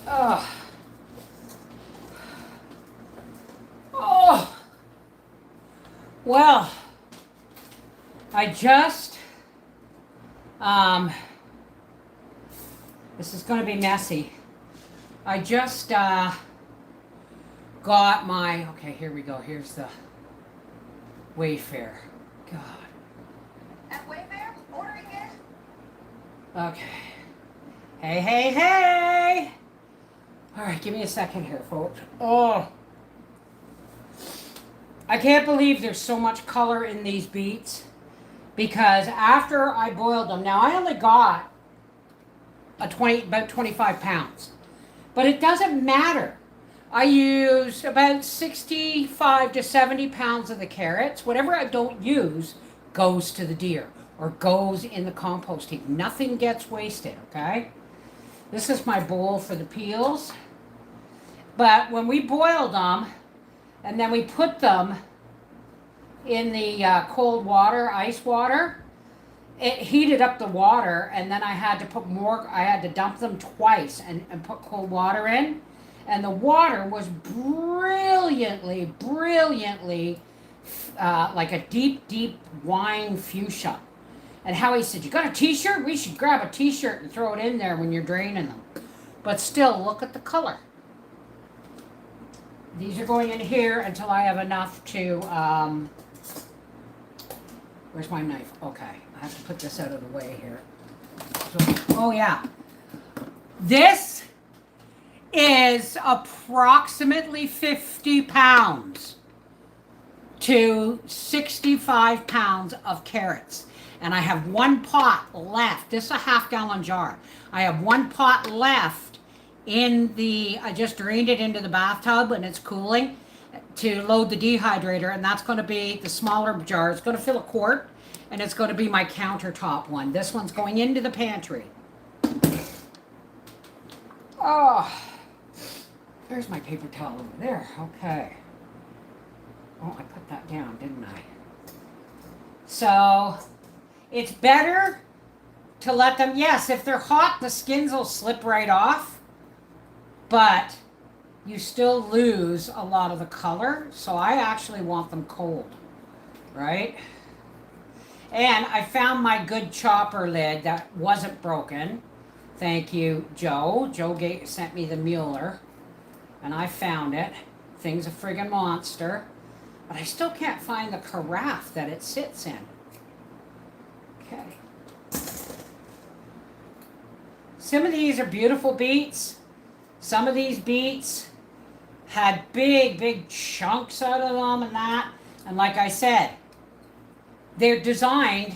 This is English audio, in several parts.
Oh. Oh. Well, I just, um, this is going to be messy. I just, got my, okay, here we go. Here's the Wayfair. God. At Wayfair, ordering it. Okay. Hey, hey, hey! All right, give me a second here, folks. Oh. I can't believe there's so much color in these beets because after I boiled them, now I only got about 25 pounds, but it doesn't matter. I use about 65 to 70 pounds of the carrots. Whatever I don't use goes to the deer or goes in the compost heap. Nothing gets wasted, okay? This is my bowl for the peels. But when we boiled them and then we put them in the cold water, ice water, it heated up the water, and then I had to put more, I had to dump them twice and put cold water in. And the water was brilliantly, like a deep, deep wine fuchsia. And Howie said, "You got a t-shirt? We should grab a t-shirt and throw it in there when you're draining them." But still, look at the color. These are going in here until I have enough to, where's my knife? Okay, I have to put this out of the way here. So, oh yeah. This is approximately 50 pounds to 65 pounds of carrots. And I have one pot left. This is a half-gallon jar. I have one pot left in the, I just drained it into the bathtub and it's cooling to load the dehydrator, and that's going to be the smaller jar. It's going to fill a quart, and it's going to be my countertop one. This one's going into the pantry. Oh, there's my paper towel over there. Okay. Oh, I put that down, didn't I? So, it's better to let them, yes, if they're hot, the skins will slip right off, but you still lose a lot of the color. So I actually want them cold, right? And I found my good chopper lid that wasn't broken. Thank you, Joe. Joe sent me the Mueller, and I found it. Thing's a friggin' monster. But I still can't find the carafe that it sits in. Okay. Some of these are beautiful beets. Some of these beets had big chunks out of them and that. And like I said, they're designed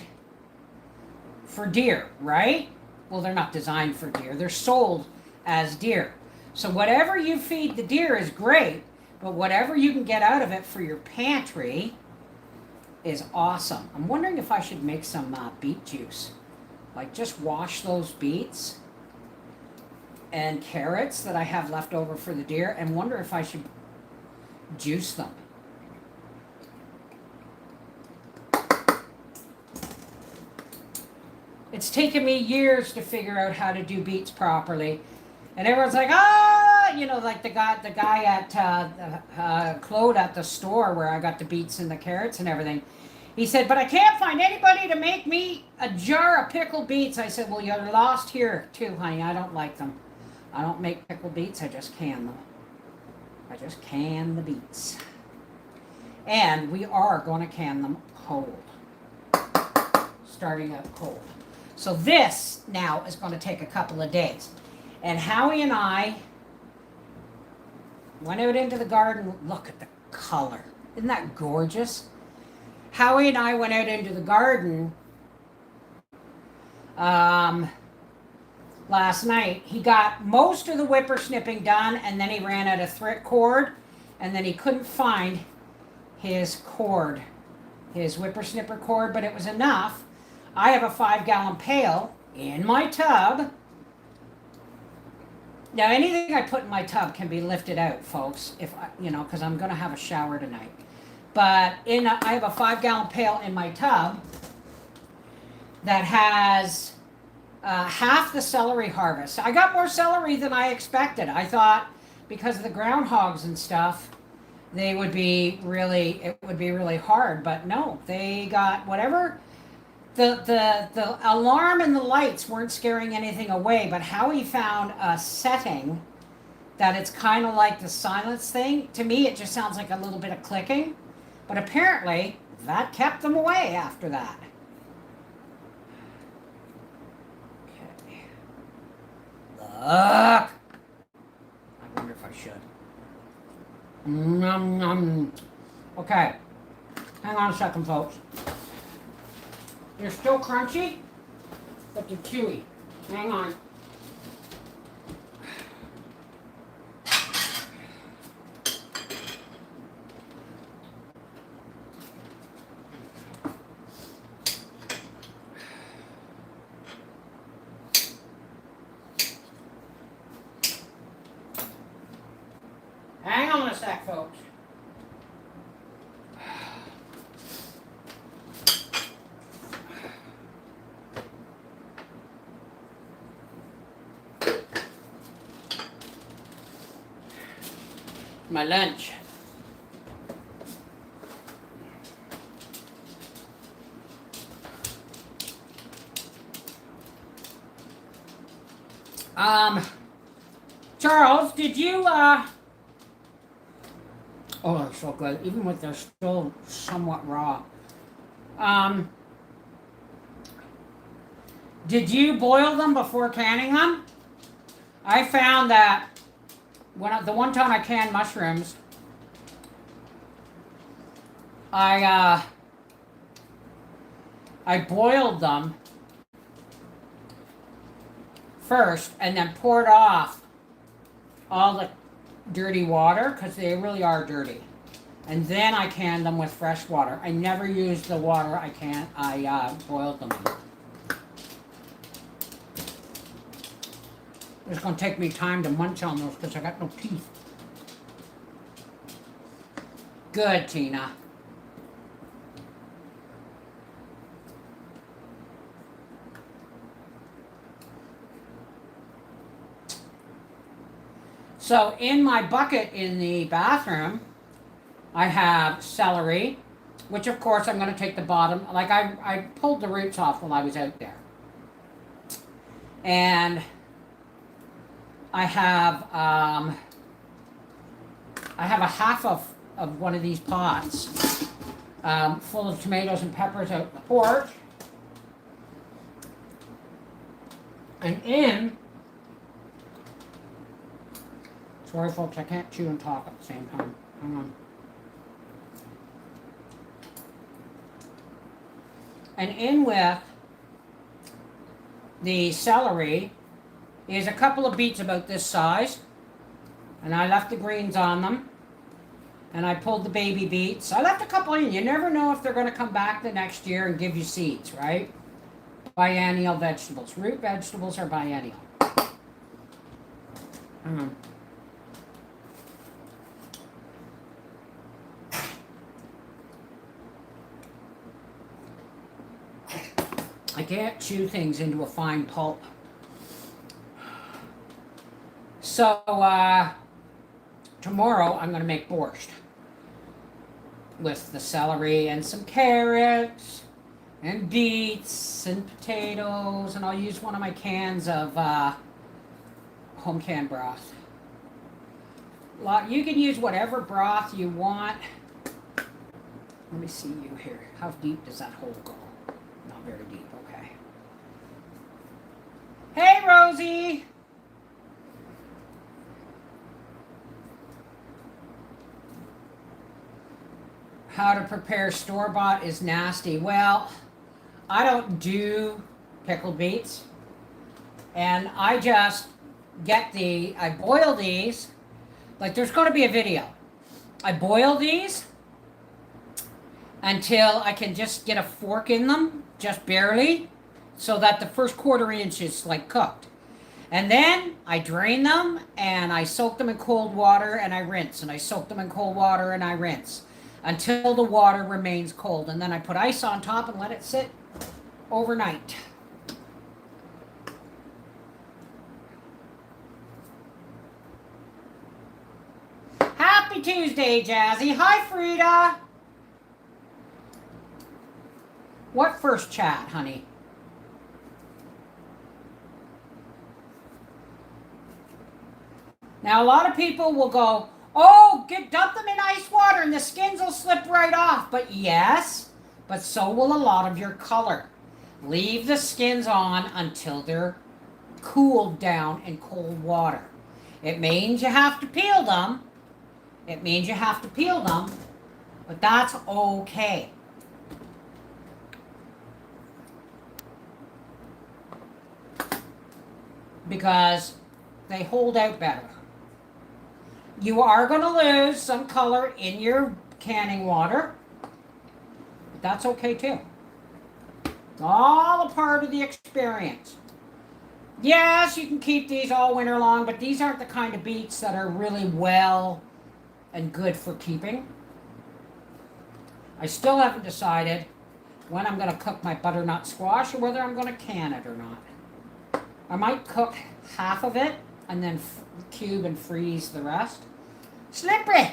for deer, right? Well, they're not designed for deer. They're sold as deer. So whatever you feed the deer is great, but whatever you can get out of it for your pantry is awesome. I'm wondering if I should make some beet juice. Like just wash those beets and carrots that I have left over for the deer and wonder if I should juice them. It's taken me years to figure out how to do beets properly. And everyone's like, you know, like the guy at Claude at the store where I got the beets and the carrots and everything. He said, "But I can't find anybody to make me a jar of pickled beets." I said, "Well, you're lost here too, honey. I don't like them. I don't make pickled beets. I just can them. I just can the beets." And we are going to can them cold. Starting out cold. So this now is going to take a couple of days. And Howie and I went out into the garden. Look at the color. Isn't that gorgeous? Howie and I went out into the garden last night. He got most of the whippersnipping done, and then he ran out of thread cord, and then he couldn't find his cord, his whippersnipper cord, but it was enough. I have a 5-gallon pail in my tub. Now, anything I put in my tub can be lifted out, folks, if I, you know, because I'm going to have a shower tonight. But I have a 5-gallon pail in my tub that has half the celery harvest. I got more celery than I expected. I thought because of the groundhogs and stuff, it would be really hard. But no, they got whatever. The alarm and the lights weren't scaring anything away, but Howie found a setting that it's kind of like the silence thing. To me, it just sounds like a little bit of clicking, but apparently that kept them away after that. Okay. Look. I wonder if I should. Okay. Hang on a second, folks. They're still crunchy, but they're chewy. Hang on. Hang on a sec, folks. My lunch. Charles, did you, oh, they're so good, even with they're still somewhat raw. Did you boil them before canning them? I found that the one time I canned mushrooms, I boiled them first and then poured off all the dirty water because they really are dirty, and then I canned them with fresh water. I never used the water I boiled them in. It's going to take me time to munch on those because I got no teeth. Good, Tina. So in my bucket in the bathroom, I have celery, which of course I'm going to take the bottom. Like I pulled the roots off while I was out there. And I have a half of one of these pots full of tomatoes and peppers out the porch. And in, sorry folks, I can't chew and talk at the same time. Hang on. And in with the celery is a couple of beets about this size, and I left the greens on them, and I pulled the baby beets. I left a couple in. You never know if they're going to come back the next year and give you seeds, right? Biennial vegetables. Root vegetables are biennial. I can't chew things into a fine pulp. So, tomorrow I'm going to make borscht with the celery and some carrots and beets and potatoes, and I'll use one of my cans of home canned broth. You can use whatever broth you want. Let me see you here. How deep does that hole go? Not very deep, okay. Hey, Rosie! How to prepare store-bought is nasty. Well, I don't do pickled beets. And I just I boil these. Like, there's going to be a video. I boil these until I can just get a fork in them, just barely, so that the first quarter inch is like cooked. And then I drain them and I soak them in cold water and I rinse. And I soak them in cold water and I rinse until the water remains cold. And then I put ice on top and let it sit overnight. Happy Tuesday, Jazzy. Hi, Frida. What first chat, honey? Now, a lot of people will go, oh, dump them in ice water and the skins will slip right off. But yes, but so will a lot of your color. Leave the skins on until they're cooled down in cold water. It means you have to peel them. But that's okay. Because they hold out better. You are going to lose some color in your canning water, but that's okay too. It's all a part of the experience. Yes, you can keep these all winter long, but these aren't the kind of beets that are really well and good for keeping. I still haven't decided when I'm going to cook my butternut squash or whether I'm going to can it or not. I might cook half of it and then cube and freeze the rest. Slippery!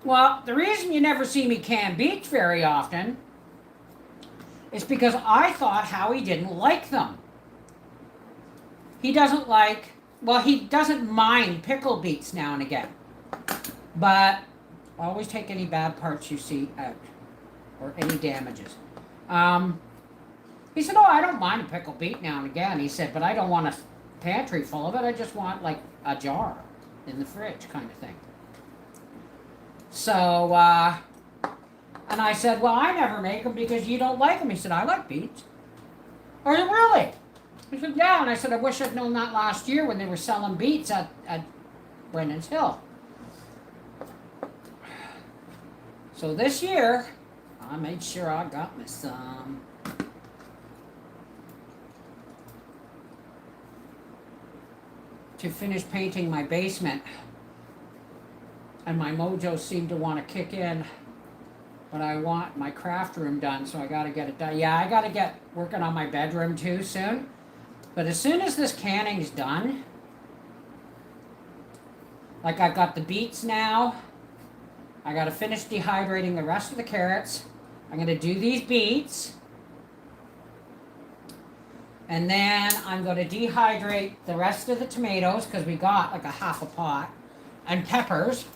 Well, the reason you never see me can beets very often is because I thought Howie didn't like them. He doesn't mind pickled beets now and again. But always take any bad parts you see out or any damages. He said, oh, I don't mind a pickled beet now and again. He said, but I don't want a pantry full of it. I just want like a jar in the fridge kind of thing. So, and I said, well, I never make them because you don't like them. He said, I like beets. Are you really? He said, yeah. And I said, I wish I'd known that last year when they were selling beets at Brennan's Hill. So this year, I made sure I got me some. To finish painting my basement. And my mojo seemed to want to kick in. But I want my craft room done, so I got to get it done. Yeah, I got to get working on my bedroom too soon. But as soon as this canning's done, like I've got the beets now, I got to finish dehydrating the rest of the carrots. I'm going to do these beets. And then I'm going to dehydrate the rest of the tomatoes because we got like a half a pot. And peppers.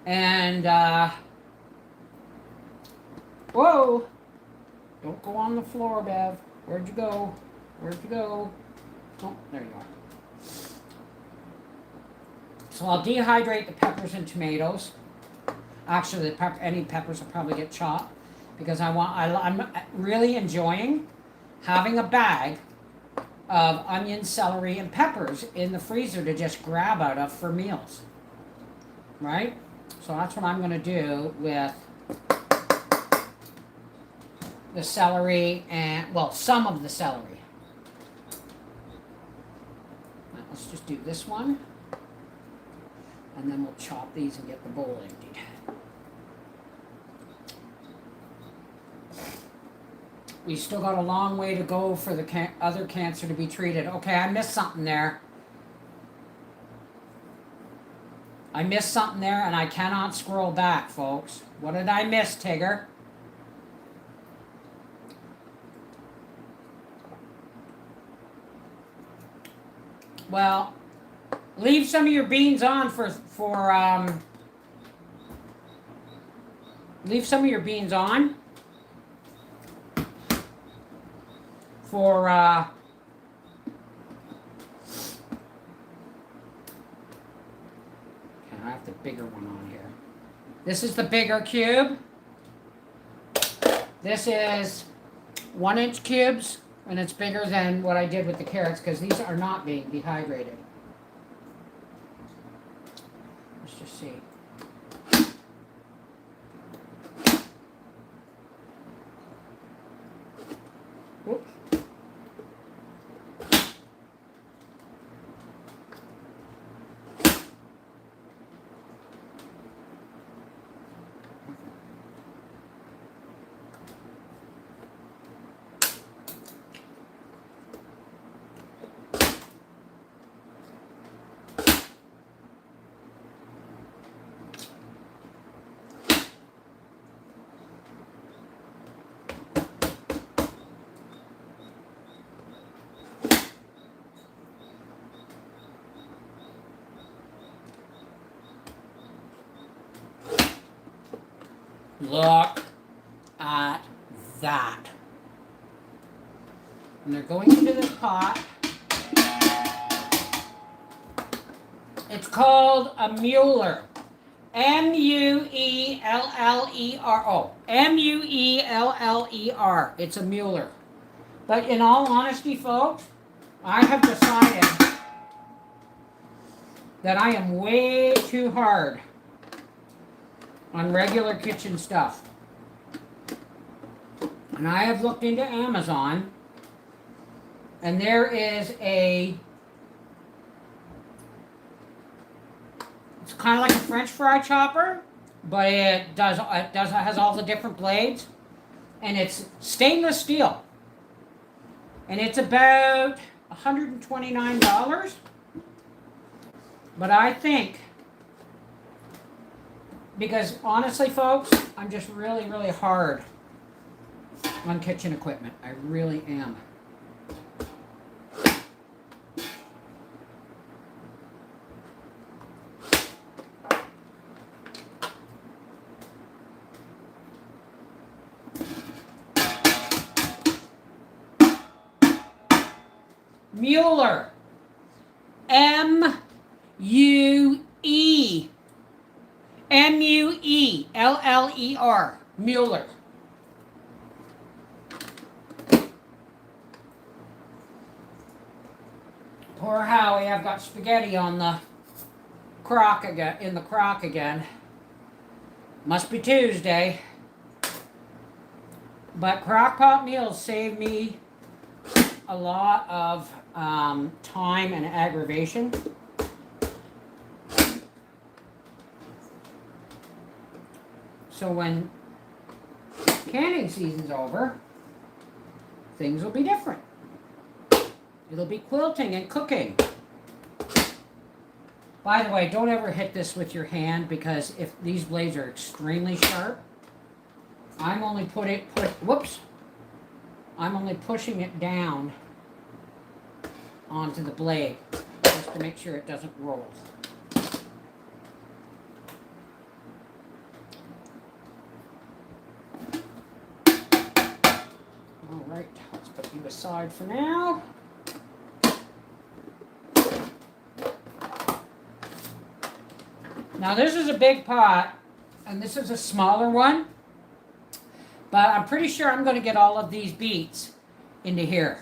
And, whoa, don't go on the floor, Bev. Where'd you go? Oh, there you are. So I'll dehydrate the peppers and tomatoes. Actually, any peppers will probably get chopped because I'm really enjoying having a bag of onion, celery, and peppers in the freezer to just grab out of for meals. Right? So that's what I'm going to do with the celery and, well, some of the celery. Right, let's just do this one. And then we'll chop these and get the bowl emptied. We still got a long way to go for the other cancer to be treated. Okay, I missed something there. And I cannot scroll back, folks. What did I miss, Tigger? Well, leave some of your beans on leave some of your beans on for I have the bigger one on here. This is the bigger cube. This is 1-inch cubes, and it's bigger than what I did with the carrots because these are not being dehydrated. Let's just see. Whoops. Look at that. And they're going into this pot. It's called a Mueller. Muellero. Mueller. It's a Mueller. But in all honesty, folks, I have decided that I am way too hard on regular kitchen stuff. And I have looked into Amazon, and there is it's kind of like a French fry chopper, but it has all the different blades, and it's stainless steel. And it's about $129. But I think, because honestly, folks, I'm just really, really hard on kitchen equipment. I really am. Mueller. M-U-E. M-U-E-L-L-E-R. Mueller. Poor Howie, I've got spaghetti on the crock again, in the crock again. Must be Tuesday. But crock-pot meals save me a lot of time and aggravation. So when canning season's over, things will be different. It'll be quilting and cooking. By the way, don't ever hit this with your hand, because if these blades are extremely sharp, I'm only pushing it down onto the blade just to make sure it doesn't roll. All right, let's put you aside for now. Now this is a big pot, and this is a smaller one, but I'm pretty sure I'm going to get all of these beets into here.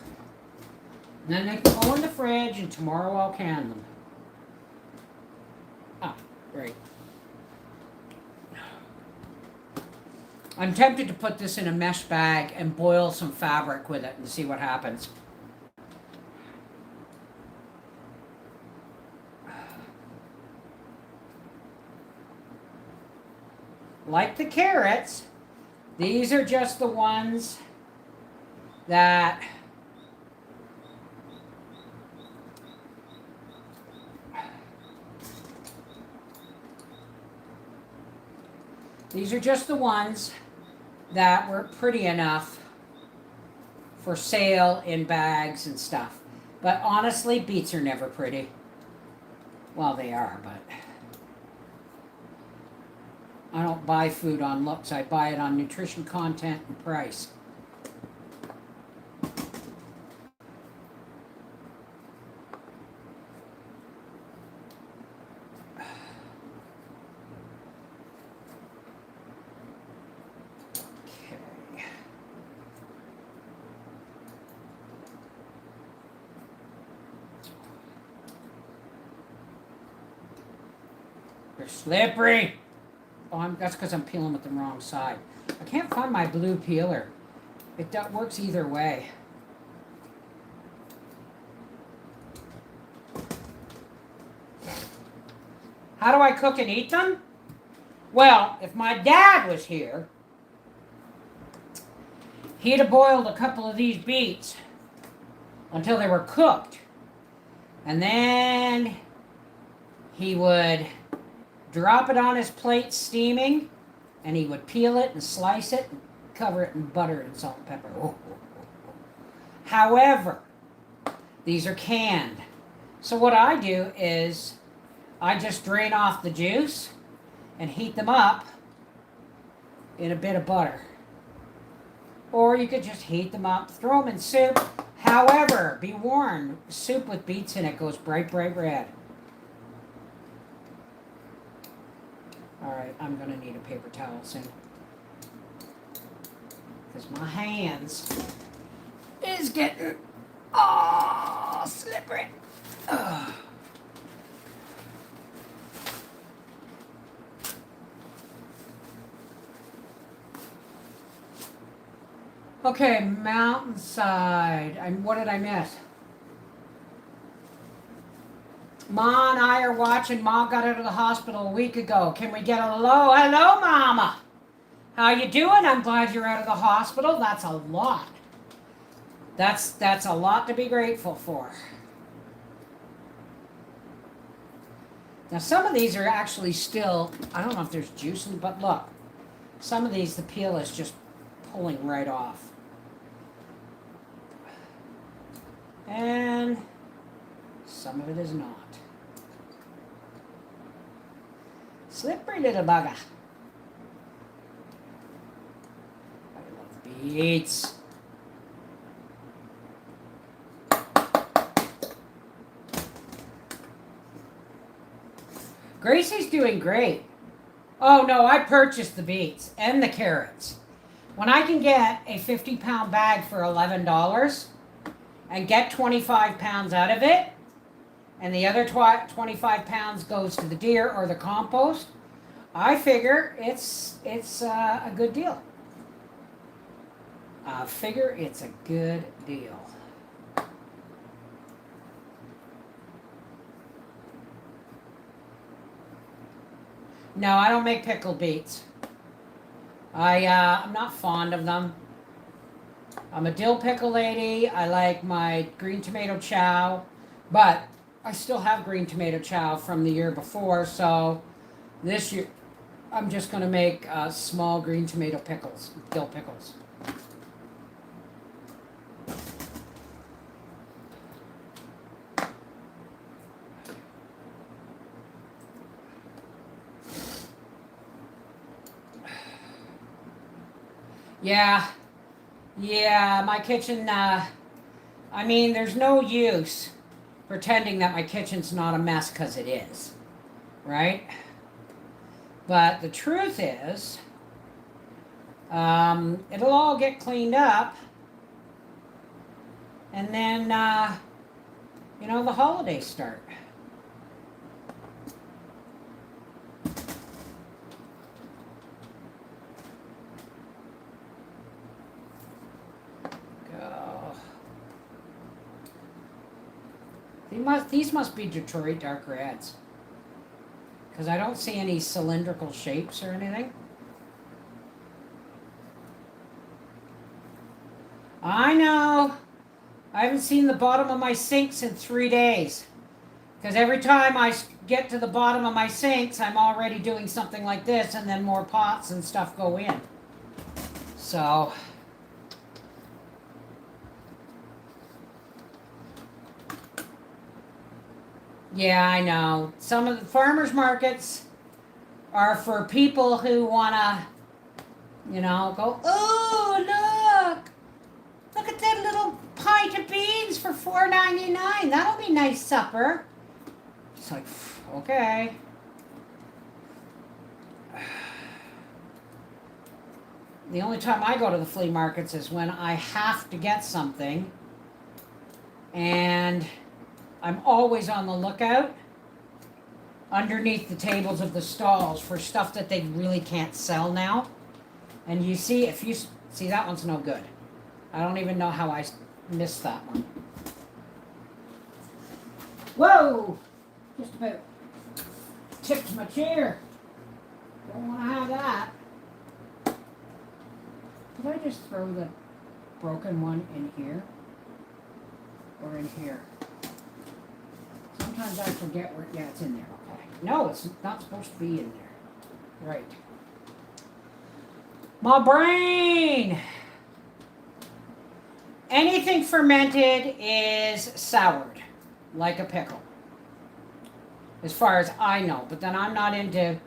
And then they can go in the fridge, and tomorrow I'll can them. Ah, great. I'm tempted to put this in a mesh bag and boil some fabric with it and see what happens. Like the carrots, these are just the ones that were pretty enough for sale in bags and stuff. But honestly, beets are never pretty. Well, they are, but I don't buy food on looks. I buy it on nutrition content and price. Okay. They're slippery. Oh, that's because I'm peeling with the wrong side. I can't find my blue peeler. It works either way. How do I cook and eat them? Well, if my dad was here, he'd have boiled a couple of these beets until they were cooked. And then he would drop it on his plate steaming, and he would peel it and slice it and cover it in butter and salt and pepper. Oh. However, these are canned. So what I do is I just drain off the juice and heat them up in a bit of butter. Or you could just heat them up, throw them in soup. However, be warned, soup with beets in it goes bright, bright red. Alright, I'm gonna need a paper towel soon. Because my hands is getting slippery. Ugh. Okay, mountainside. What did I miss? Ma and I are watching. Ma got out of the hospital a week ago. Can we get a hello? Hello, Mama. How you doing? I'm glad you're out of the hospital. That's a lot. That's a lot to be grateful for. Now some of these are actually still, I don't know if there's juice in, but look. Some of these, the peel is just pulling right off. And some of it is not. Slippery little bugger. I love beets. Gracie's doing great. Oh no, I purchased the beets and the carrots. When I can get a 50-pound bag for $11 and get 25 pounds out of it, and the other 25 pounds goes to the deer or the compost, I figure it's a good deal. I figure it's a good deal. No, I don't make pickled beets. I'm not fond of them. I'm a dill pickle lady. I like my green tomato chow, but I still have green tomato chow from the year before, so this year I'm just going to make small green tomato pickles, dill pickles. Yeah, my kitchen, I mean, there's no use pretending that my kitchen's not a mess, because it is, right? But the truth is, it'll all get cleaned up, and then, the holidays start. These must be Detroit dark reds, because I don't see any cylindrical shapes or anything. I know. I haven't seen the bottom of my sinks in 3 days, because every time I get to the bottom of my sinks, I'm already doing something like this, and then more pots and stuff go in. So yeah, I know. Some of the farmers markets are for people who want to, go, oh, look at that little pint of beans for $4.99. That'll be nice supper. It's like, okay. The only time I go to the flea markets is when I have to get something, and I'm always on the lookout underneath the tables of the stalls for stuff that they really can't sell now. And you see, if you see, that one's no good. I don't even know how I missed that one. Whoa! Just about tipped my chair. Don't want to have that. Did I just throw the broken one in here? Or in here? Sometimes I forget where, yeah, it's in there, okay. No, it's not supposed to be in there. Right. My brain! Anything fermented is soured, like a pickle. As far as I know, but then I'm not into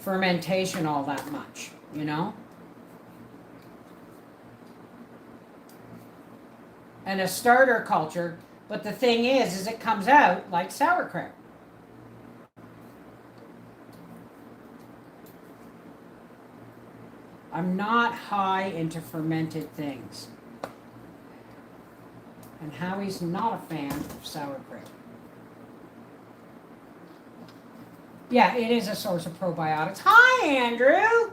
fermentation all that much, and a starter culture. But the thing is it comes out like sauerkraut. I'm not high into fermented things. And Howie's not a fan of sauerkraut. Yeah, it is a source of probiotics. Hi, Andrew!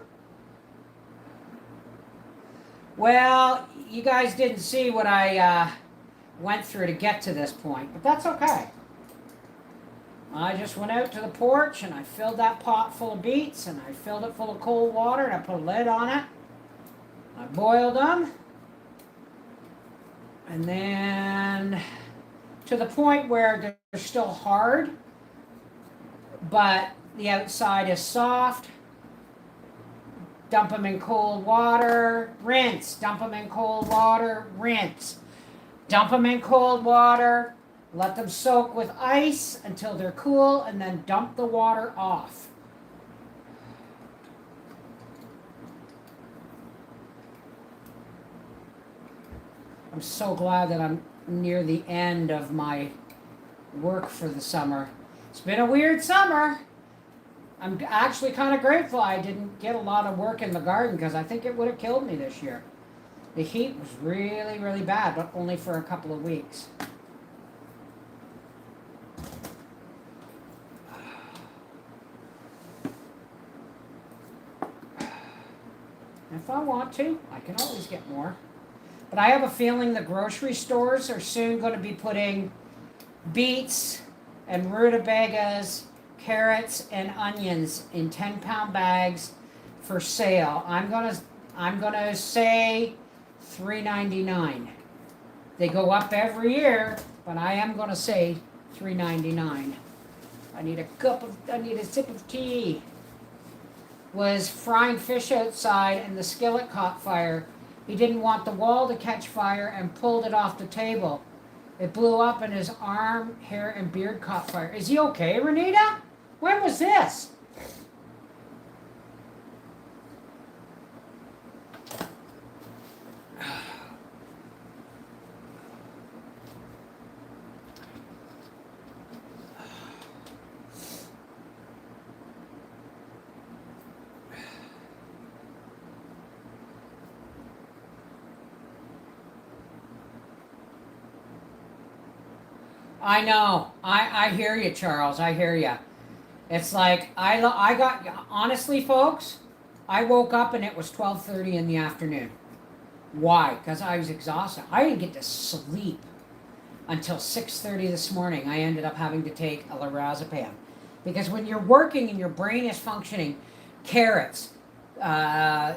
Well, you guys didn't see what I went through to get to this point, but that's okay. I just went out to the porch and I filled that pot full of beets and I filled it full of cold water and I put a lid on it. I boiled them. And then to the point where they're still hard, but the outside is soft. Dump them in cold water, rinse. Dump them in cold water, rinse. Dump them in cold water, let them soak with ice until they're cool, and then dump the water off. I'm so glad that I'm near the end of my work for the summer. It's been a weird summer. I'm actually kind of grateful I didn't get a lot of work in the garden because I think it would have killed me this year. The heat was really, really bad, but only for a couple of weeks. If I want to, I can always get more. But I have a feeling the grocery stores are soon going to be putting beets and rutabagas, carrots, and onions in 10-pound bags for sale. I'm gonna say $3.99. They go up every year, but I am gonna say $3.99. I need a sip of tea. Was frying fish outside and the skillet caught fire. He didn't want the wall to catch fire and pulled it off the table. It blew up and his arm, hair, and beard caught fire. Is he okay, Renita? When was this? I know. I hear you, Charles. I hear you. It's like I got honestly, folks. I woke up and it was 12:30 in the afternoon. Why? Because I was exhausted. I didn't get to sleep until 6:30 this morning. I ended up having to take a lorazepam because when you're working and your brain is functioning, carrots,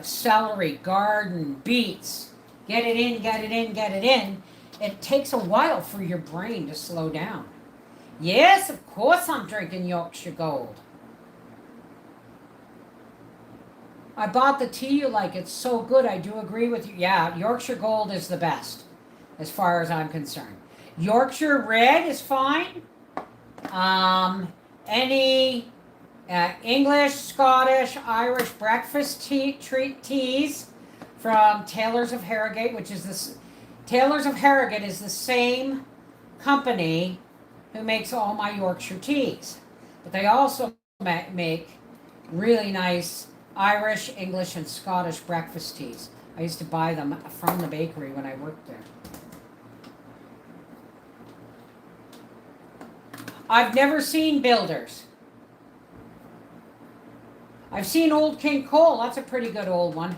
celery, garden, beets, get it in, get it in, get it in. It takes a while for your brain to slow down. Yes, of course I'm drinking Yorkshire Gold. I bought the tea you like. It's so good. I do agree with you. Yeah, Yorkshire Gold is the best as far as I'm concerned. Yorkshire Red is fine. Any English, Scottish, Irish breakfast teas from Taylors of Harrogate, which is this. Taylors of Harrogate is the same company who makes all my Yorkshire teas. But they also make really nice Irish, English, and Scottish breakfast teas. I used to buy them from the bakery when I worked there. I've never seen Builders. I've seen Old King Cole. That's a pretty good old one.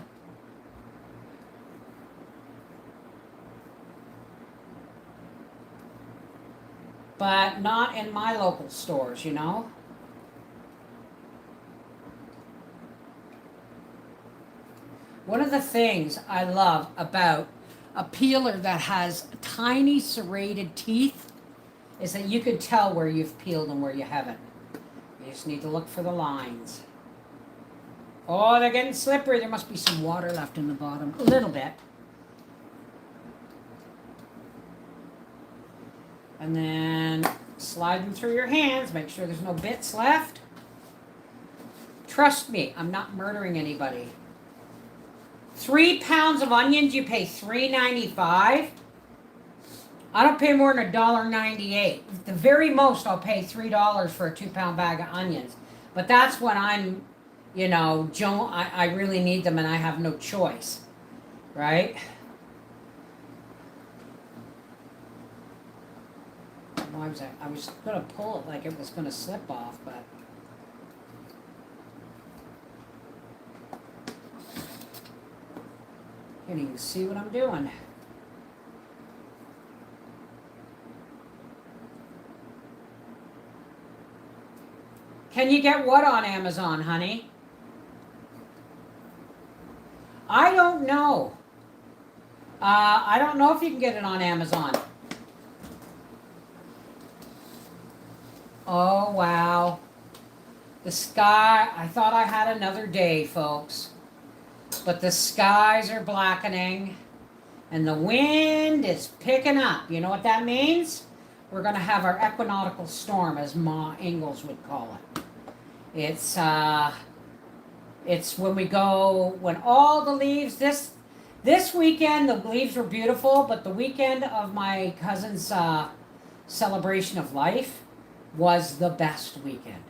But not in my local stores, you know. One of the things I love about a peeler that has tiny serrated teeth is that you can tell where you've peeled and where you haven't. You just need to look for the lines. Oh, they're getting slippery. There must be some water left in the bottom. A little bit. And then slide them through your hands. Make sure there's no bits left. Trust me, I'm not murdering anybody. 3 pounds of onions, you pay $3.95. I don't pay more than $1.98. The very most I'll pay $3 for a 2-pound bag of onions. But that's when I'm, I really need them and I have no choice. Right? Why was I was gonna pull it like it was gonna slip off, but can't even see what I'm doing. Can you get what on Amazon, honey? I don't know. I don't know if you can get it on Amazon. Oh, wow. The sky, I thought I had another day, folks. But the skies are blackening and the wind is picking up. You know what that means? We're going to have our equinoctial storm, as Ma Ingalls would call it. It's when all the leaves, this weekend the leaves were beautiful, but the weekend of my cousin's celebration of life was the best weekend.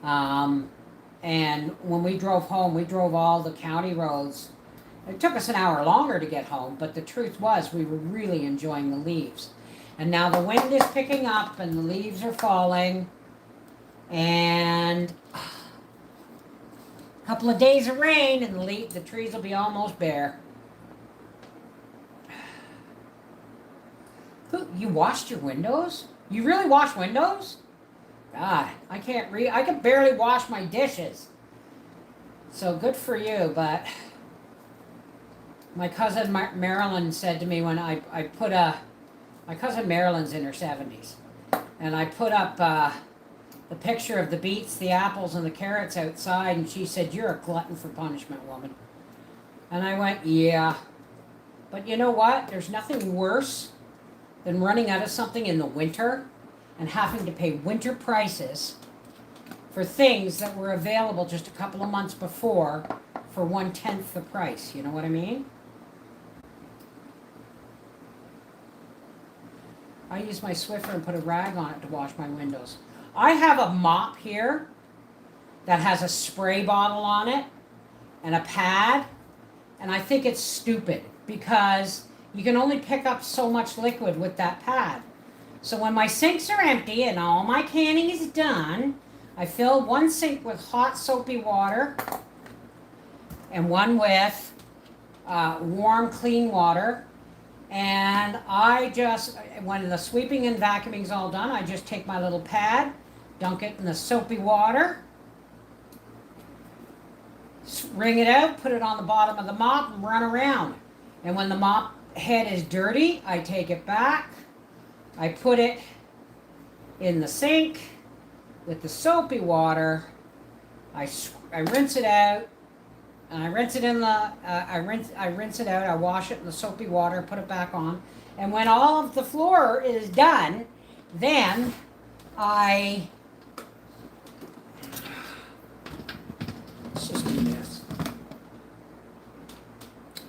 And when we drove home, we drove all the county roads. It took us an hour longer to get home, but the truth was we were really enjoying the leaves. And now the wind is picking up and the leaves are falling. And a couple of days of rain and the trees will be almost bare. You washed your windows? You really wash windows? God, I can't read. I can barely wash my dishes. So good for you, but my cousin Marilyn said to me when I put my cousin Marilyn's in her 70s, and I put up the picture of the beets, the apples, and the carrots outside, and she said, "You're a glutton for punishment, woman." And I went, "Yeah." But you know what? There's nothing worse than running out of something in the winter and having to pay winter prices for things that were available just a couple of months before for 1/10 the price. You know what I mean? I use my Swiffer and put a rag on it to wash my windows. I have a mop here that has a spray bottle on it and a pad, and I think it's stupid because you can only pick up so much liquid with that pad. So when my sinks are empty and all my canning is done, I fill one sink with hot soapy water and one with warm clean water. And I just, when the sweeping and vacuuming is all done, I just take my little pad, dunk it in the soapy water, wring it out, put it on the bottom of the mop and run around. And when the mop head is dirty, I take it back. I put it in the sink with the soapy water. I rinse it out, and I rinse it in the. I rinse it out. I wash it in the soapy water. Put it back on, and when all of the floor is done, then I. Let's just do this.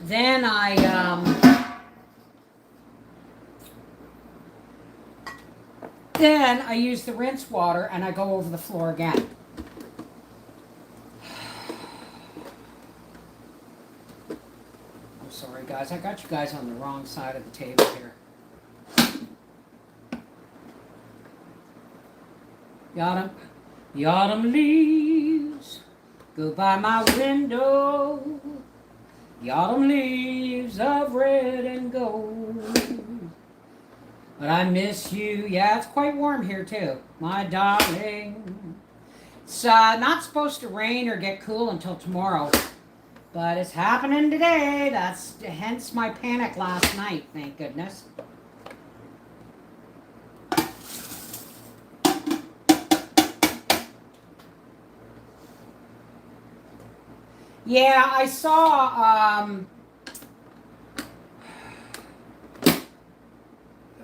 Then Then I use the rinse water and I go over the floor again. I'm sorry guys, I got you guys on the wrong side of the table here. The autumn leaves go by my window. The autumn leaves of red and gold. But I miss you. Yeah, it's quite warm here too, my darling. It's not supposed to rain or get cool until tomorrow, but it's happening today. That's hence my panic last night, thank goodness. Yeah, I saw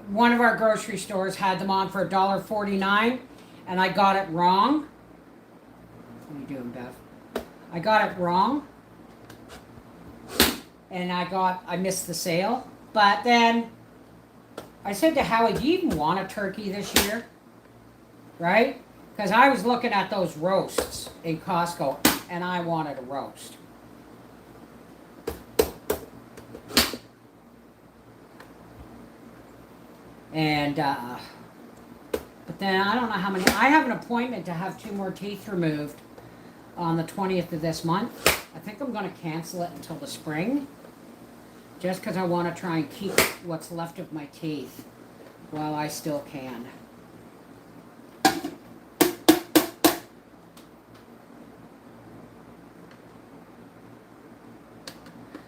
one of our grocery stores had them on for $1.49, and I got it wrong. What are you doing, Bev? I got it wrong, and I missed the sale. But then I said to Howie, do you even want a turkey this year? Right? Because I was looking at those roasts in Costco, and I wanted a roast. And, but then I don't know how many. I have an appointment to have 2 more teeth removed on the 20th of this month. I think I'm going to cancel it until the spring. Just because I want to try and keep what's left of my teeth while I still can.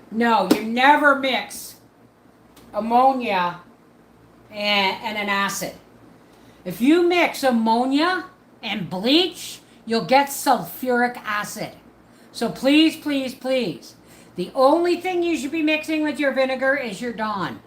No, you never mix ammonia and an acid. If you mix ammonia and bleach, you'll get sulfuric acid. So please, please, please, the only thing you should be mixing with your vinegar is your Dawn.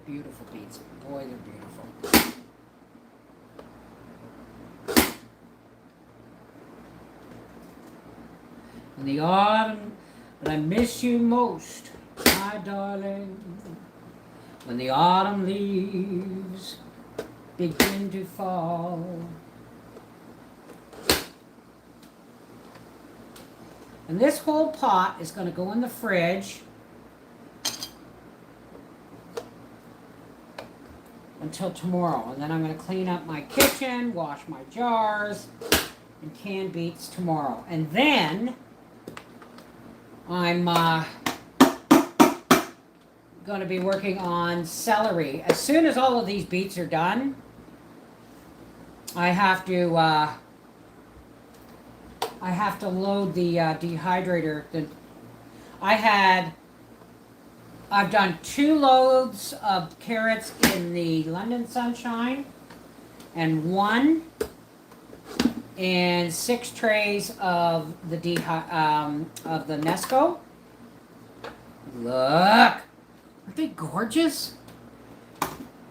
Beautiful beets. Boy, they're beautiful. In the autumn, but I miss you most, my darling. When the autumn leaves begin to fall. And this whole pot is going to go in the fridge until tomorrow. And then I'm going to clean up my kitchen, wash my jars, and can beets tomorrow. And then I'm going to be working on celery. As soon as all of these beets are done, I have to load the dehydrator. I've done 2 loads of carrots in the London Sunshine and 1 and 6 trays of the Nesco. Look, aren't they gorgeous?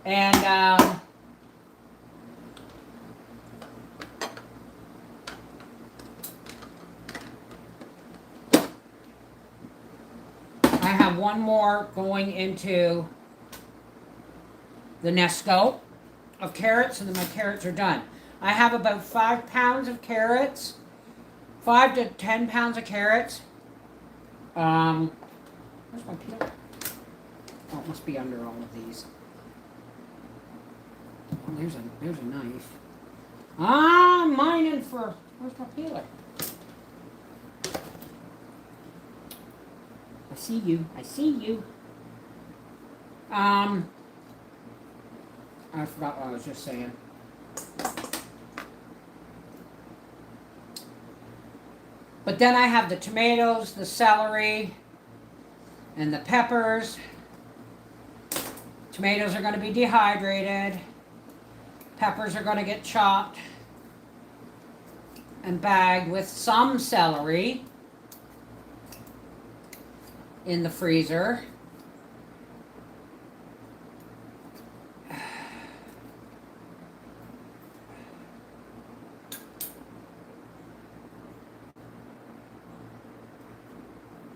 And I have 1 more going into the Nesco of carrots, and then my carrots are done. I have about 5 pounds of carrots, 5 to 10 pounds of carrots. Where's my peeler? Oh, it must be under all of these. Oh, there's a knife. I'm mining for. Where's my peeler? I see you. I see you. I forgot what I was just saying. But then I have the tomatoes, the celery, and the peppers. Tomatoes are going to be dehydrated. Peppers are going to get chopped and bagged with some celery in the freezer.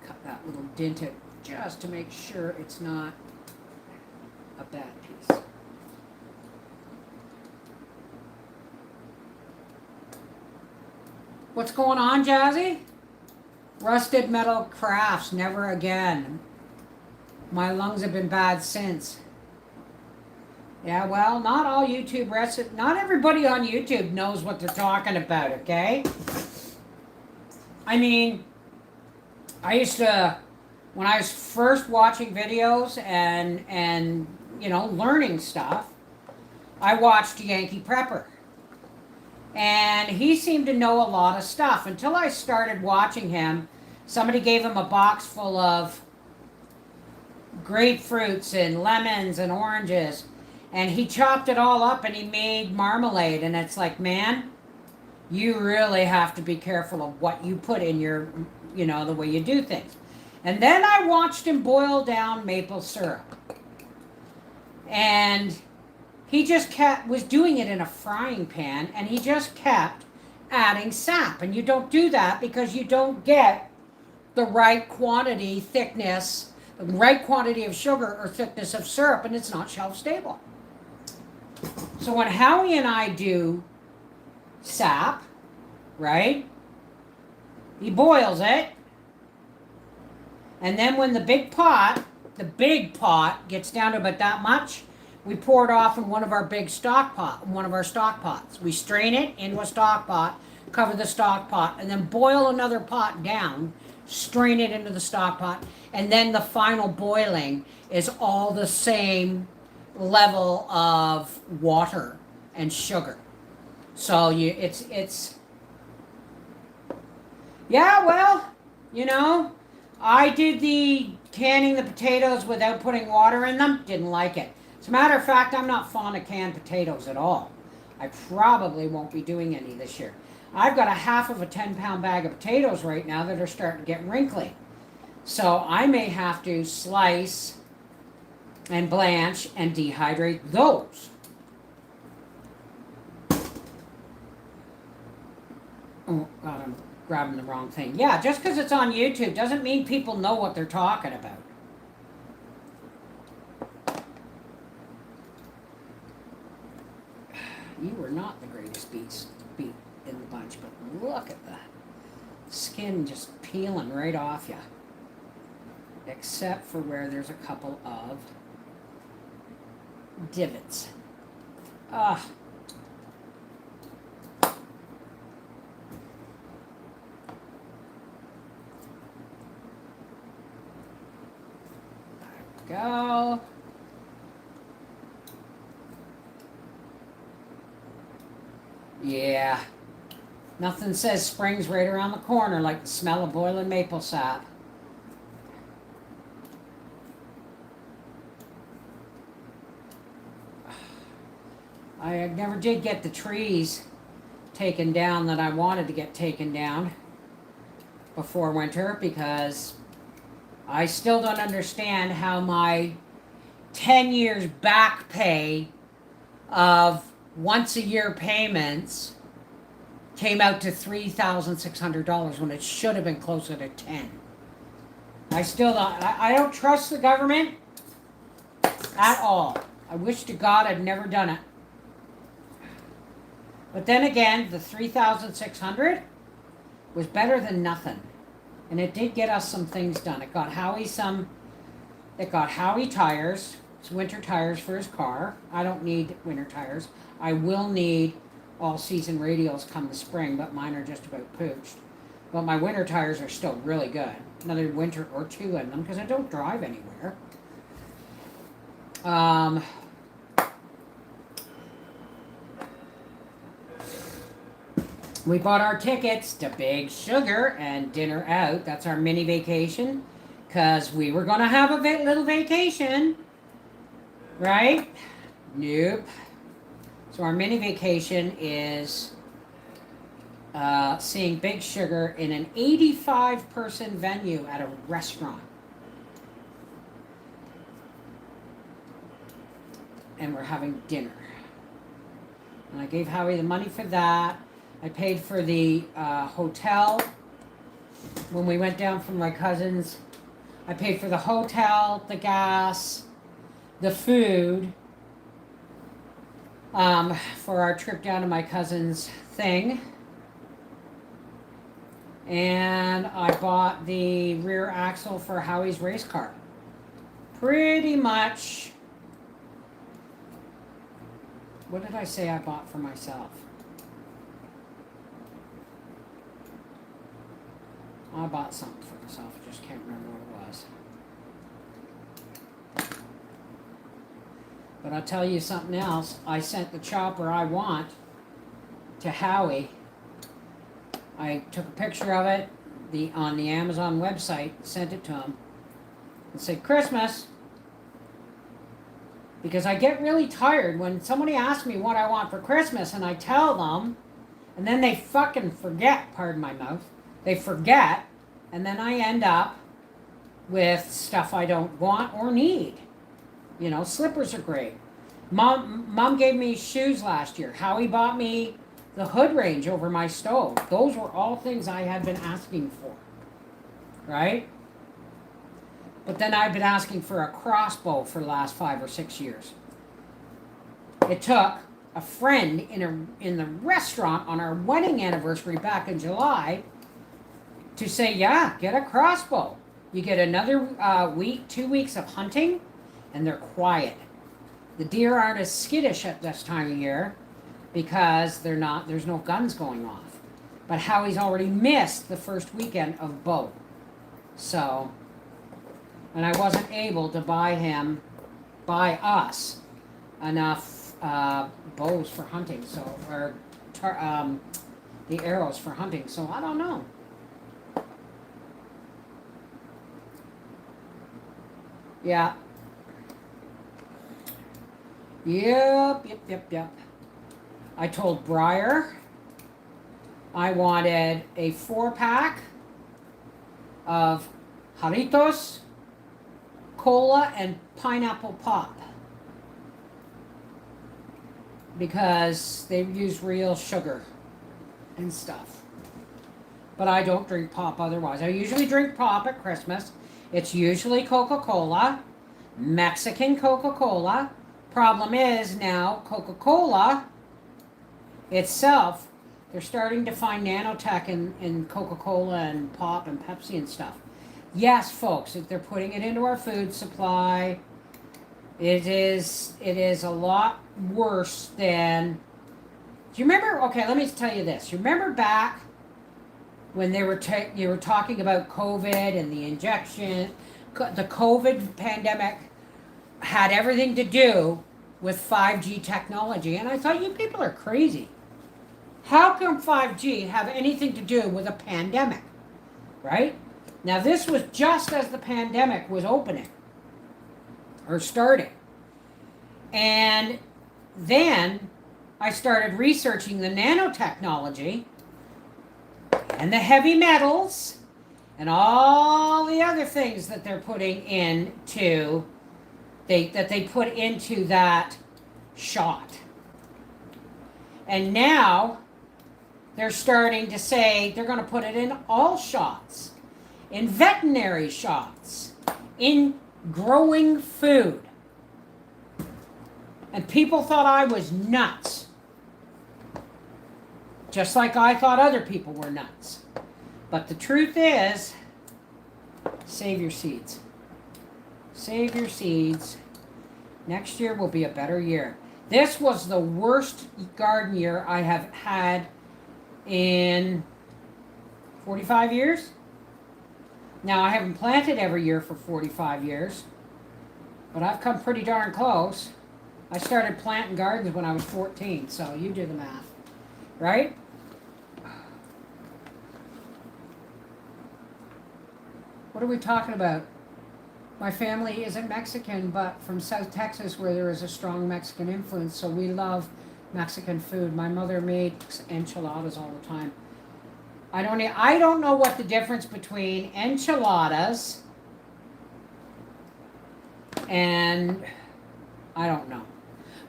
Cut that little dent out just to make sure it's not a bad piece. What's going on, Jazzy? Rusted Metal Crafts, never again. My lungs have been bad since. Yeah, well, not all YouTube recipes, not everybody on YouTube knows what they're talking about, okay? I mean, I used to, when I was first watching videos and you know, learning stuff, I watched Yankee Prepper. And he seemed to know a lot of stuff. Until I started watching him, somebody gave him a box full of grapefruits and lemons and oranges. And he chopped it all up and he made marmalade. And it's like, man, you really have to be careful of what you put in your the way you do things. And then I watched him boil down maple syrup. And he just was doing it in a frying pan, and he just kept adding sap. And you don't do that because you don't get the right quantity, thickness, the right quantity of sugar or thickness of syrup, and it's not shelf stable. So when Howie and I do sap, right, he boils it, and then when the big pot gets down to about that much, we pour it off in one of our stock pots. We strain it into a stock pot, cover the stock pot, and then boil another pot down, strain it into the stock pot, and then the final boiling is all the same level of water and sugar. So I did the canning the potatoes without putting water in them. Didn't like it. As a matter of fact, I'm not fond of canned potatoes at all. I probably won't be doing any this year. I've got a half of a 10-pound bag of potatoes right now that are starting to get wrinkly. So I may have to slice and blanch and dehydrate those. Oh, God, I'm grabbing the wrong thing. Yeah, just because it's on YouTube doesn't mean people know what they're talking about. You were not the greatest beat in the bunch, but look at the skin just peeling right off you. Except for where there's a couple of divots. Back we go. Yeah. Nothing says spring's right around the corner like the smell of boiling maple sap. I never did get the trees taken down that I wanted to get taken down before winter because I still don't understand how my 10 years back pay of once a year payments came out to $3,600 when it should have been closer to 10. I don't trust the government at all. I wish to God I'd never done it. But then again, the $3,600 was better than nothing. And it did get us some things done. It got Howie tires, some winter tires for his car. I don't need winter tires. I will need all-season radials come the spring, but mine are just about pooched. But my winter tires are still really good. Another winter or two in them because I don't drive anywhere. We bought our tickets to Big Sugar and dinner out. That's our mini vacation. Because we were going to have a little vacation. Right? Nope. So our mini vacation is seeing Big Sugar in an 85-person venue at a restaurant. And we're having dinner. And I gave Howie the money for that. I paid for the hotel when we went down from my cousin's. I paid for the hotel, the gas, the food for our trip down to my cousin's thing. And I bought the rear axle for Howie's race car. Pretty much. What did I say I bought for myself? I bought something for myself. I just can't remember what it was. But I'll tell you something else. I sent the chopper I want to Howie. I took a picture of it on the Amazon website, sent it to him, and said, Christmas. Because I get really tired when somebody asks me what I want for Christmas and I tell them, and then they fucking forget, pardon my mouth, they forget, and then I end up with stuff I don't want or need. You know, slippers are great. Mom gave me shoes last year. Howie bought me the hood range over my stove. Those were all things I had been asking for. Right? But then I've been asking for a crossbow for the last 5 or 6 years. It took a friend in the restaurant on our wedding anniversary back in July to say, yeah, get a crossbow. You get another week, 2 weeks of hunting, and they're quiet. The deer aren't as skittish at this time of year because there's no guns going off. But Howie's already missed the first weekend of bow. So, and I wasn't able to buy us enough bows for hunting, or the arrows for hunting. So I don't know. Yeah. Yep. I told Briar I wanted a 4-pack of Jarritos, cola, and pineapple pop. Because they use real sugar and stuff. But I don't drink pop otherwise. I usually drink pop at Christmas. It's usually Coca-Cola, Mexican Coca-Cola. Problem is now Coca-Cola itself, they're starting to find nanotech in Coca-Cola and pop and Pepsi and stuff. Yes, folks, if they're putting it into our food supply, it is a lot worse than. Do you remember? Okay, let me tell you this. You remember back when you were talking about COVID and the injection, the COVID pandemic had everything to do with 5G technology, and I thought, you people are crazy. How can 5G have anything to do with a pandemic? Right? Now, this was just as the pandemic was opening or starting. And then I started researching the nanotechnology and the heavy metals and all the other things that they're putting into that they put into that shot. And now they're starting to say they're going to put it in all shots, in veterinary shots, in growing food. And people thought I was nuts. Just like I thought other people were nuts. But the truth is, save your seeds. Save your seeds. Next year will be a better year. This was the worst garden year I have had in 45 years. Now, I haven't planted every year for 45 years, but I've come pretty darn close. I started planting gardens when I was 14, so you do the math, right? What are we talking about? My family isn't Mexican, but from South Texas, where there is a strong Mexican influence, so we love Mexican food. My mother makes enchiladas all the time. I don't know what the difference between enchiladas and I don't know.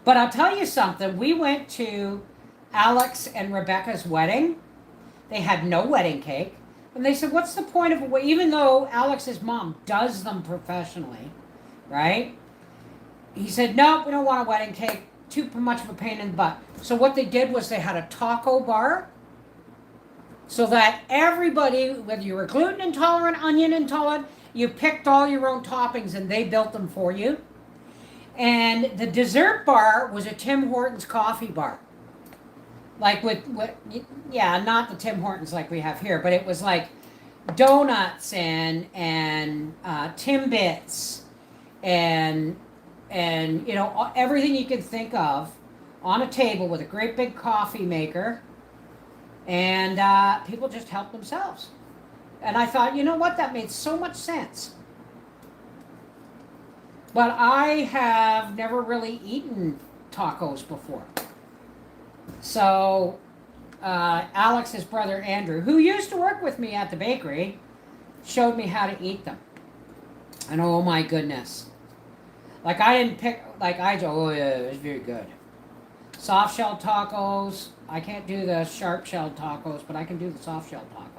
But I'll tell you something. We went to Alex and Rebecca's wedding. They had no wedding cake. And they said, what's the point of a wedding? Even though Alex's mom does them professionally, right? He said, no, we don't want a wedding cake. Too much of a pain in the butt. So what they did was they had a taco bar so that everybody, whether you were gluten intolerant, onion intolerant, you picked all your own toppings and they built them for you. And the dessert bar was a Tim Hortons coffee bar. Like not the Tim Hortons like we have here, but it was like donuts and Timbits and everything you could think of on a table with a great big coffee maker, and people just helped themselves. And I thought, you know what, that made so much sense. But I have never really eaten tacos before. So Alex's brother Andrew, who used to work with me at the bakery, showed me how to eat them. And oh my goodness. Like I didn't pick, like oh yeah, it was very good. Soft shell tacos. I can't do the sharp shell tacos, but I can do the soft shell tacos.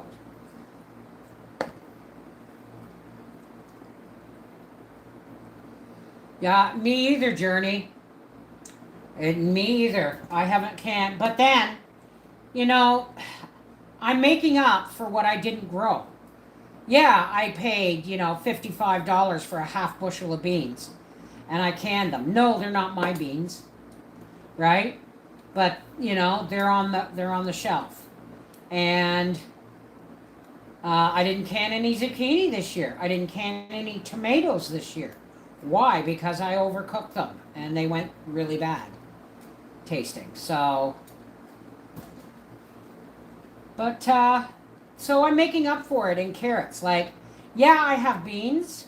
Yeah, me either, Journey. Me either. I haven't canned. But then, you know, I'm making up for what I didn't grow. Yeah, I paid, $55 for a half bushel of beans. And I canned them. No, they're not my beans. Right? But, they're on the shelf. And I didn't can any zucchini this year. I didn't can any tomatoes this year. Why? Because I overcooked them and they went really bad tasting. So, but, so I'm making up for it in carrots. Like, yeah, I have beans.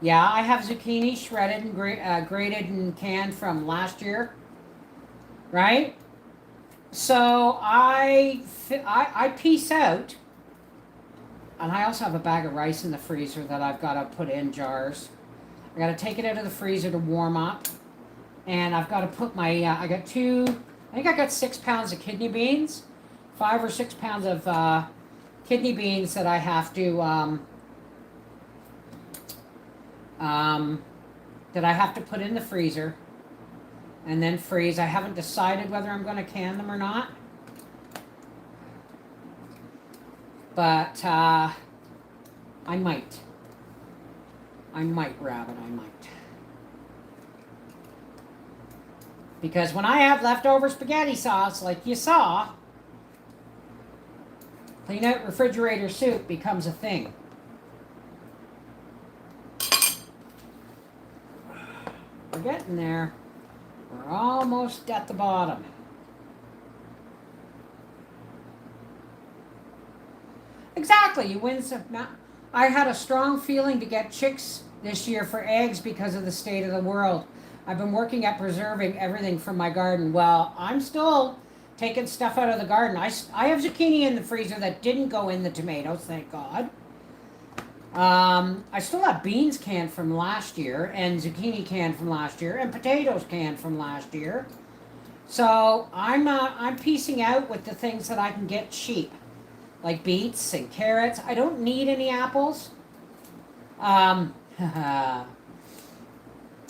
Yeah, I have zucchini shredded and grated and canned from last year. Right? So I piece out. And I also have a bag of rice in the freezer that I've got to put in jars. I got to take it out of the freezer to warm up. And I've got to put my, I think I got 6 pounds of kidney beans. 5 or 6 pounds of kidney beans that I have to, put in the freezer. And then freeze. I haven't decided whether I'm going to can them or not. But I might. Rabbit, I might. Because when I have leftover spaghetti sauce, like you saw, clean out refrigerator soup becomes a thing. We're getting there. We're almost at the bottom. Exactly, you win some. I had a strong feeling to get chicks this year for eggs because of the state of the world. I've been working at preserving everything from my garden. Well, I'm still taking stuff out of the garden. I have zucchini in the freezer that didn't go in the tomatoes, thank God. I still have beans canned from last year, and zucchini canned from last year, and potatoes canned from last year. So I'm piecing out with the things that I can get cheap, like beets and carrots. I don't need any apples.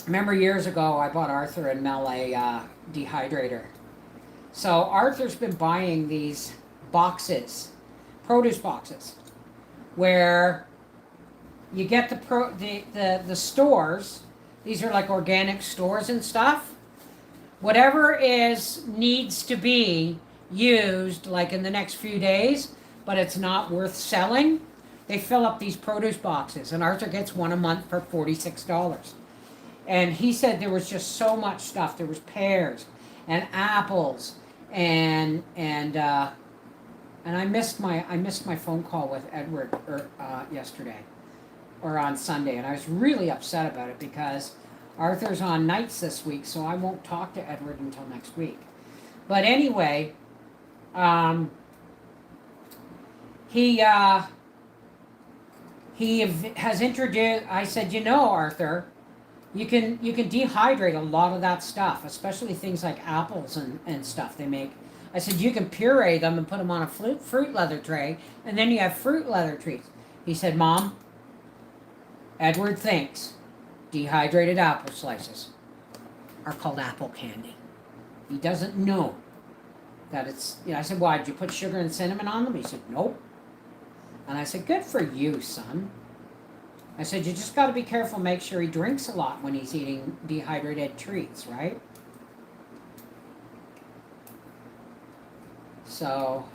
Remember years ago I bought Arthur and Mel a dehydrator. So Arthur's been buying these boxes, produce boxes, where you get the stores. These are like organic stores and stuff. Whatever needs to be used like in the next few days, but it's not worth selling, they fill up these produce boxes, and Arthur gets one a month for $46. And he said there was just so much stuff. There was pears and apples and I missed my phone call with Edward yesterday or on Sunday, and I was really upset about it because Arthur's on nights this week, so I won't talk to Edward until next week. But anyway, he has introduced. I said, Arthur, you can dehydrate a lot of that stuff, especially things like apples and stuff they make. I said you can puree them and put them on a fruit leather tray, and then you have fruit leather treats. He said, Mom, Edward thinks dehydrated apple slices are called apple candy. He doesn't know that it's, I said, why, did you put sugar and cinnamon on them? He said, nope. And I said, good for you, son. I said, you just got to be careful, make sure he drinks a lot when he's eating dehydrated treats, right? So,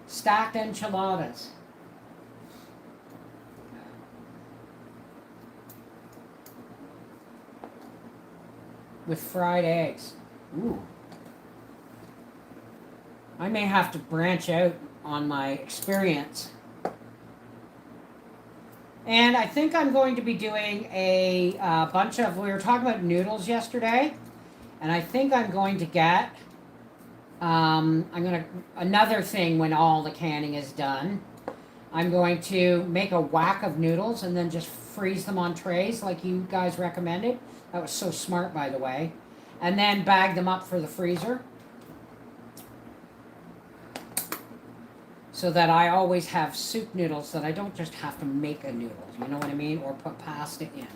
stacked enchiladas. With fried eggs. Ooh. I may have to branch out on my experience. And I think I'm going to be doing a bunch of, we were talking about noodles yesterday, and I think I'm going to get, another thing when all the canning is done, I'm going to make a whack of noodles and then just freeze them on trays like you guys recommended. That was so smart, by the way. And then bag them up for the freezer. So that I always have soup noodles that I don't just have to make a noodle, you know what I mean? Or put pasta in.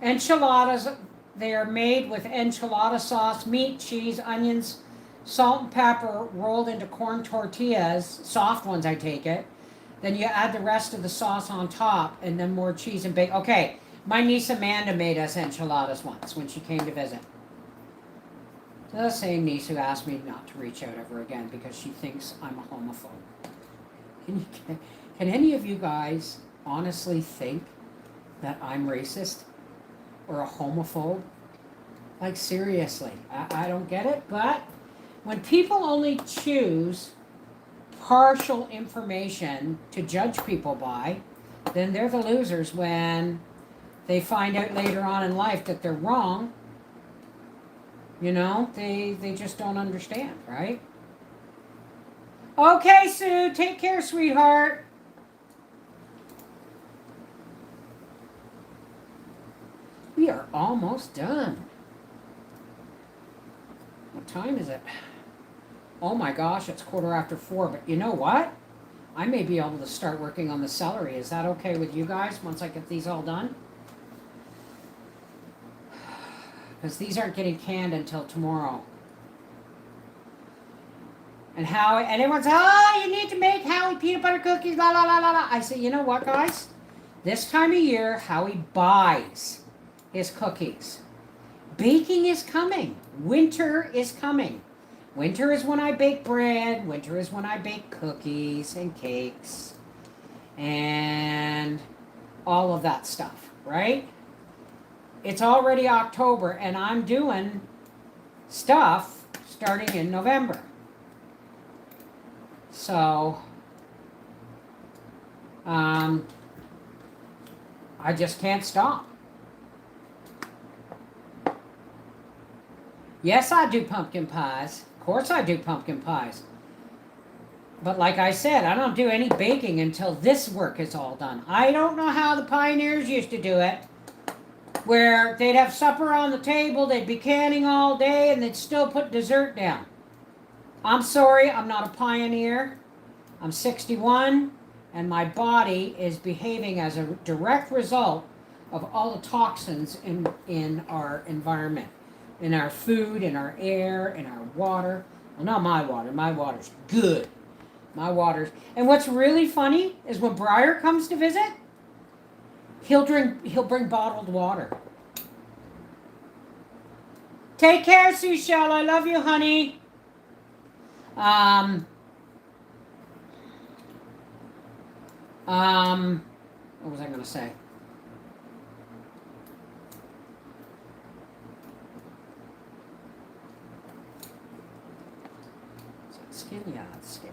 Enchiladas, they are made with enchilada sauce, meat, cheese, onions, salt and pepper rolled into corn tortillas, soft ones I take it. Then you add the rest of the sauce on top and then more cheese and bacon. Okay, my niece Amanda made us enchiladas once when she came to visit. The same niece who asked me not to reach out ever again because she thinks I'm a homophobe. Can any of you guys honestly think that I'm racist or a homophobe? Like, seriously, I don't get it. But when people only choose partial information to judge people by, then they're the losers when they find out later on in life that they're wrong. You know, they just don't understand, right? Okay, Sue, take care, sweetheart. We are almost done. What time is it? Oh my gosh, it's 4:15. But you know what? I may be able to start working on the celery. Is that okay with you guys once I get these all done? Because these aren't getting canned until tomorrow. And Howie, and everyone's, oh, you need to make Howie peanut butter cookies, la la la la la. I say, you know what, guys? This time of year, Howie buys his cookies. Baking is coming. Winter is coming. Winter is when I bake bread. Winter is when I bake cookies and cakes and all of that stuff, right? It's already October, and I'm doing stuff starting in November. So, I just can't stop. Yes, I do pumpkin pies. Of course I do pumpkin pies. But like I said, I don't do any baking until this work is all done. I don't know how the pioneers used to do it, where they'd have supper on the table, they'd be canning all day, and they'd still put dessert down. I'm sorry, I'm not a pioneer. I'm 61, and my body is behaving as a direct result of all the toxins in our environment, in our food, in our air, in our water. Well, not my water. My water's good. My water's... And what's really funny is when Briar comes to visit, he'll bring bottled water. Take care, Seashell. I love you, honey. What was I going to say? Is that skin? Yeah, that's skin.